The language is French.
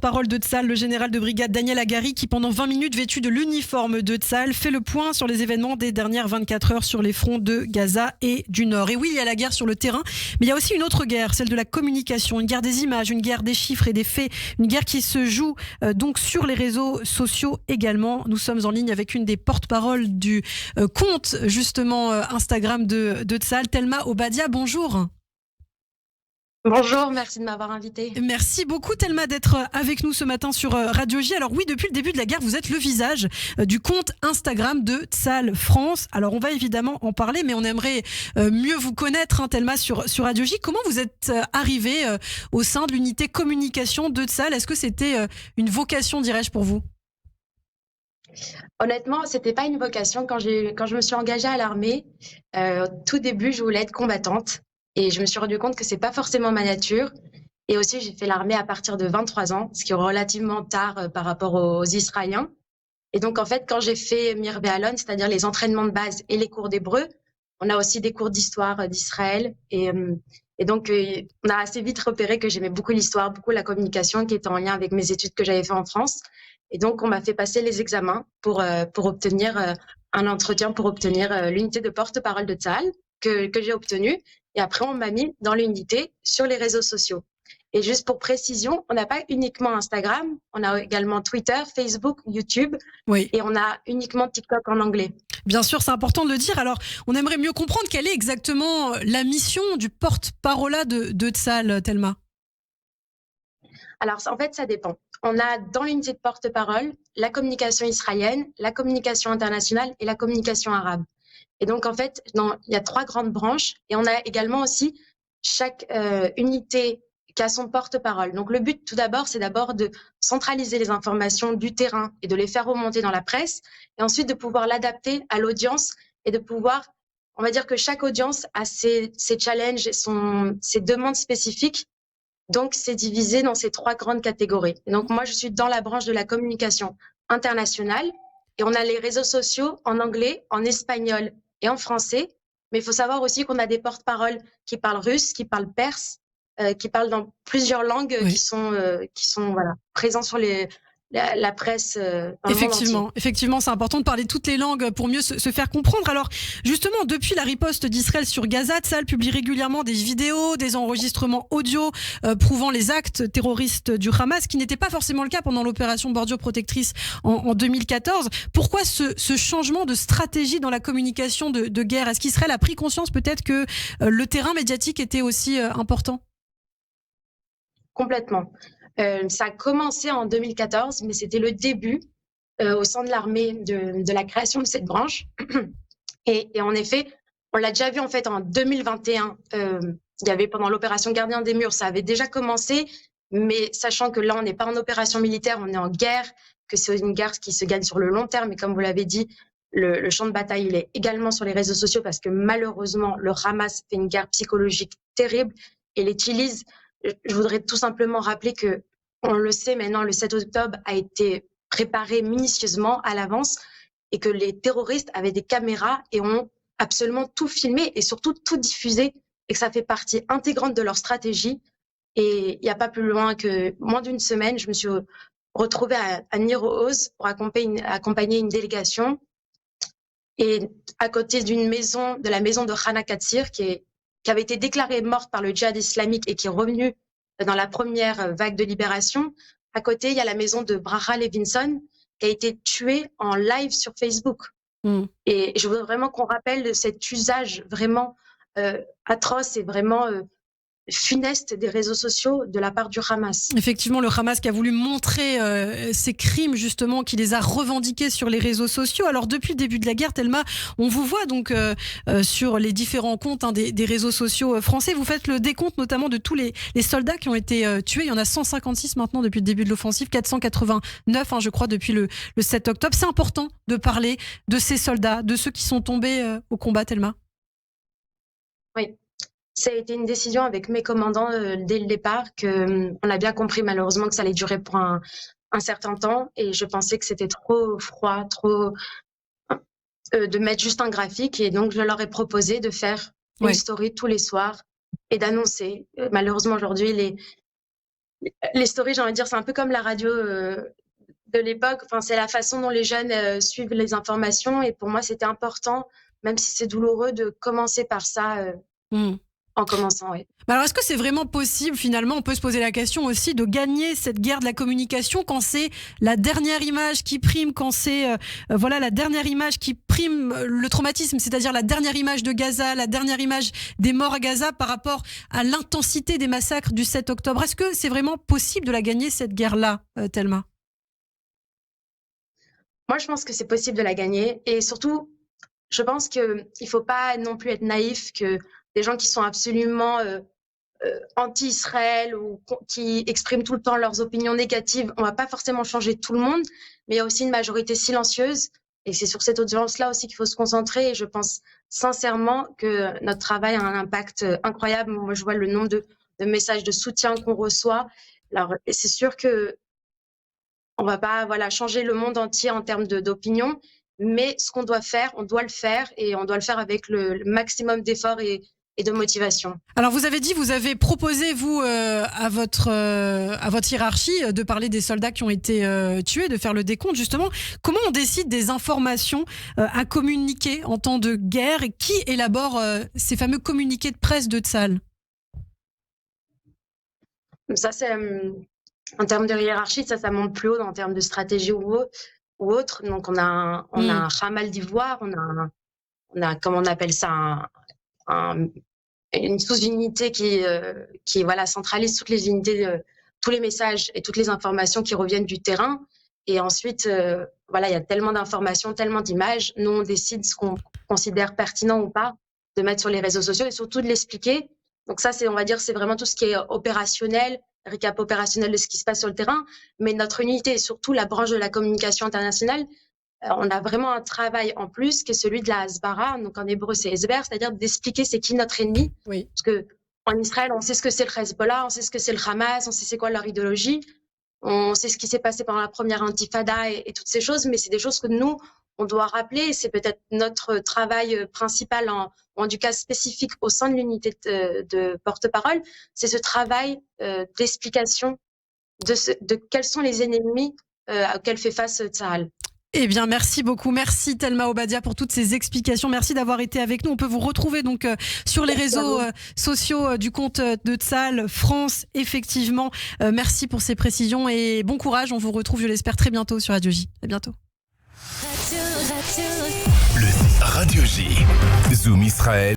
Parole de Tsahal, le général de brigade Daniel Hagari, qui pendant 20 minutes, vêtu de l'uniforme de Tsahal, fait le point sur les événements des dernières 24 heures sur les fronts de Gaza et du Nord. Et oui, il y a la guerre sur le terrain, mais il y a aussi une autre guerre, celle de la communication, une guerre des images, une guerre des chiffres et des faits, une guerre qui se joue donc sur les réseaux sociaux également. Nous sommes en ligne avec une des porte-paroles du compte justement Instagram de Tsahal, Thelma Obadia. Bonjour. Bonjour, merci de m'avoir invitée. Merci beaucoup Thelma d'être avec nous ce matin sur Radio J. Alors oui, depuis le début de la guerre, vous êtes le visage du compte Instagram de Tsahal France. Alors on va évidemment en parler, mais on aimerait mieux vous connaître, Thelma, sur Radio J. Comment vous êtes arrivée au sein de l'unité communication de Tsahal? Est-ce que c'était une vocation, dirais-je, pour vous? Honnêtement, c'était pas une vocation. Quand je me suis engagée à l'armée, au tout début, je voulais être combattante. Et je me suis rendu compte que c'est pas forcément ma nature. Et aussi, j'ai fait l'armée à partir de 23 ans, ce qui est relativement tard par rapport aux Israéliens. Et donc, en fait, quand j'ai fait Mirve Alon, c'est-à-dire les entraînements de base et les cours d'hébreu, on a aussi des cours d'histoire d'Israël. Et donc, on a assez vite repéré que j'aimais beaucoup l'histoire, beaucoup la communication, qui était en lien avec mes études que j'avais fait en France. Et donc, on m'a fait passer les examens pour obtenir un entretien, pour obtenir l'unité de porte-parole de Tsahal que j'ai obtenue. Et après, on m'a mis dans l'unité sur les réseaux sociaux. Et juste pour précision, on n'a pas uniquement Instagram, on a également Twitter, Facebook, YouTube, Oui. et on a uniquement TikTok en anglais. Bien sûr, c'est important de le dire. Alors, on aimerait mieux comprendre quelle est exactement la mission du porte-parole de Tsahal, Thelma. Alors, en fait, ça dépend. On a dans l'unité de porte-parole la communication israélienne, la communication internationale et la communication arabe. Et donc, en fait, il y a 3 grandes branches et on a également aussi chaque unité qui a son porte-parole. Donc, le but, tout d'abord, c'est d'abord de centraliser les informations du terrain et de les faire remonter dans la presse et ensuite de pouvoir l'adapter à l'audience et de pouvoir, on va dire que chaque audience a ses challenges, ses demandes spécifiques. Donc, c'est divisé dans ces 3 grandes catégories. Et donc, moi, je suis dans la branche de la communication internationale et on a les réseaux sociaux en anglais, en espagnol et en français. Mais il faut savoir aussi qu'on a des porte-paroles qui parlent russe, qui parlent perse, qui parlent dans plusieurs langues Oui. qui sont voilà, présents sur la presse dans le monde entier. Effectivement, c'est important de parler toutes les langues pour mieux se faire comprendre. Alors, justement, depuis la riposte d'Israël sur Gaza, Tsahal publie régulièrement des vidéos, des enregistrements audio prouvant les actes terroristes du Hamas, ce qui n'était pas forcément le cas pendant l'opération Bordure Protectrice en 2014. Pourquoi ce changement de stratégie dans la communication de guerre? Est-ce qu'Israël a pris conscience peut-être que le terrain médiatique était aussi important? Complètement. Ça a commencé en 2014, mais c'était le début au sein de l'armée de la création de cette branche. Et en effet, on l'a déjà vu en fait en 2021. Il y avait pendant l'opération Gardien des Murs, ça avait déjà commencé, mais sachant que là, on n'est pas en opération militaire, on est en guerre, que c'est une guerre qui se gagne sur le long terme. Et comme vous l'avez dit, le champ de bataille, il est également sur les réseaux sociaux parce que malheureusement, le Hamas fait une guerre psychologique terrible et l'utilise. Je voudrais tout simplement rappeler que, on le sait maintenant, le 7 octobre a été préparé minutieusement à l'avance et que les terroristes avaient des caméras et ont absolument tout filmé et surtout tout diffusé et que ça fait partie intégrante de leur stratégie. Et il n'y a pas plus loin que moins d'une semaine, je me suis retrouvée à Nir Oz pour accompagner une délégation et à côté de la maison de Hana Katsir qui avait été déclarée morte par le djihad islamique et qui est revenue dans la première vague de libération. À côté, il y a la maison de Bracha Levinson qui a été tuée en live sur Facebook. Et je voudrais vraiment qu'on rappelle de cet usage vraiment atroce et vraiment funeste des réseaux sociaux de la part du Hamas. Effectivement, le Hamas qui a voulu montrer ses crimes, justement, qui les a revendiqués sur les réseaux sociaux. Alors, depuis le début de la guerre, Thelma, on vous voit donc sur les différents comptes des réseaux sociaux français. Vous faites le décompte notamment de tous les soldats qui ont été tués. Il y en a 156 maintenant depuis le début de l'offensive, 489, je crois, depuis le 7 octobre. C'est important de parler de ces soldats, de ceux qui sont tombés au combat, Thelma. Oui. Ça a été une décision avec mes commandants dès le départ on a bien compris malheureusement que ça allait durer pour un certain temps et je pensais que c'était trop froid, trop de mettre juste un graphique et donc je leur ai proposé de faire une story tous les soirs et d'annoncer. Malheureusement aujourd'hui Les stories, j'ai envie de dire, c'est un peu comme la radio de l'époque. Enfin, c'est la façon dont les jeunes suivent les informations. Et pour moi, c'était important, même si c'est douloureux, de commencer par ça Mmh. en commençant. Oui. Bah alors, est-ce que c'est vraiment possible, finalement, on peut se poser la question aussi, de gagner cette guerre de la communication quand c'est la dernière image qui prime, quand c'est voilà, la dernière image qui prime le traumatisme, c'est-à-dire la dernière image de Gaza, la dernière image des morts à Gaza par rapport à l'intensité des massacres du 7 octobre. Est-ce que c'est vraiment possible de la gagner, cette guerre-là, Thelma? Moi, je pense que c'est possible de la gagner. Et surtout, je pense qu'il ne faut pas non plus être naïf, que des gens qui sont absolument anti-Israël ou qui expriment tout le temps leurs opinions négatives, on ne va pas forcément changer tout le monde, mais il y a aussi une majorité silencieuse. Et c'est sur cette audience-là aussi qu'il faut se concentrer. Et je pense sincèrement que notre travail a un impact incroyable. Moi, je vois le nombre de messages de soutien qu'on reçoit. Alors, c'est sûr que on va pas changer le monde entier en termes d'opinion, mais ce qu'on doit faire, on doit le faire et on doit le faire avec le maximum d'efforts et de motivation. Alors vous avez dit, vous avez proposé vous à votre hiérarchie de parler des soldats qui ont été tués, de faire le décompte justement. Comment on décide des informations à communiquer en temps de guerre et qui élabore ces fameux communiqués de presse de Tsahal? Ça c'est en termes de hiérarchie, ça monte plus haut en termes de stratégie ou autre. Donc on a un ramal d'ivoire, on a comment on appelle ça une sous-unité qui centralise toutes les unités, tous les messages et toutes les informations qui reviennent du terrain. Et ensuite, il y a tellement d'informations, tellement d'images. Nous, on décide ce qu'on considère pertinent ou pas de mettre sur les réseaux sociaux et surtout de l'expliquer. Donc ça, on va dire, c'est vraiment tout ce qui est opérationnel, récap opérationnel de ce qui se passe sur le terrain. Mais notre unité et surtout la branche de la communication internationale, on a vraiment un travail en plus qui est celui de la hasbara, donc en hébreu c'est esber, c'est-à-dire d'expliquer c'est qui notre ennemi. Oui. Parce que en Israël, on sait ce que c'est le Hezbollah, on sait ce que c'est le Hamas, on sait c'est quoi leur idéologie, on sait ce qui s'est passé pendant la première intifada et toutes ces choses, mais c'est des choses que nous, on doit rappeler. C'est peut-être notre travail principal, ou en du cas spécifique au sein de l'unité de porte-parole, c'est ce travail d'explication de quels sont les ennemis auxquels fait face Tsahal. Eh bien, merci beaucoup. Merci Thelma Obadia pour toutes ces explications. Merci d'avoir été avec nous. On peut vous retrouver donc sur les réseaux sociaux du compte de Tsahal France, effectivement. Merci pour ces précisions et bon courage. On vous retrouve, je l'espère, très bientôt sur Radio J. À bientôt. Le Radio J. Zoom Israël.